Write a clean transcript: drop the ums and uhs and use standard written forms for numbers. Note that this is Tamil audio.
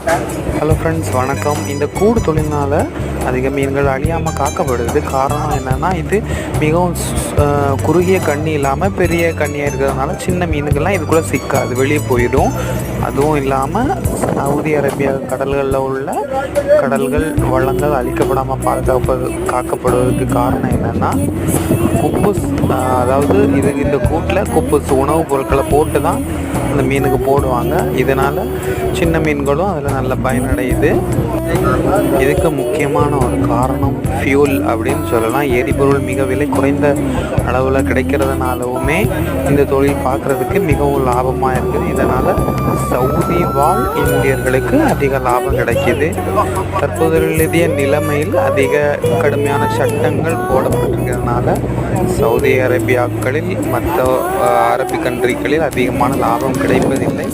ஹலோ ஃப்ரெண்ட்ஸ், வணக்கம். இந்த கூடு தொழிலினால் அதிக மீன்கள் அழியாமல் காக்கப்படுது. காரணம் என்னென்னா, இது மிகவும் குறுகிய கண்ணி இல்லாமல் பெரிய கண்ணியாக இருக்கிறதுனால சின்ன மீனுக்கெல்லாம் இதுக்குள்ளே சிக்காது, வெளியே போயிடும். அதுவும் இல்லாமல் சவுதி அரேபியா கடல்களில் உள்ள கடல்கள் வளங்கள் அழிக்கப்படாமல் காக்கப்படுவதற்கு காரணம் என்னென்னா, குப்பஸ், அதாவது இந்த கூட்டில் குப்பஸ் உணவுப் பொருட்களை போட்டு தான் அந்த மீனுக்கு போடுவாங்க. இதனால் சின்ன மீன்களும் அதில் நல்ல பயனடையுது. இதுக்கு முக்கியமான ஒரு காரணம் ஃபியூல் அப்படின்னு சொல்லலாம். எரிபொருள் மிக விலை குறைந்த அளவில் கிடைக்கிறதுனாலவுமே இந்த தொழில் பார்க்குறதுக்கு மிகவும் லாபமாக இருக்குது. இதனால் சவுதி வாழ் இந்தியர்களுக்கு அதிக லாபம் கிடைக்கிது. தற்போதைய நிலைமையில் அதிக கடுமையான சட்டங்கள் போடப்பட்டிருக்கிறதுனால சவுதி அரேபியாக்களில் மற்ற அரபி கண்ட்ரிகளில் அதிகமான லாபம் கிடைப்பதில்லை.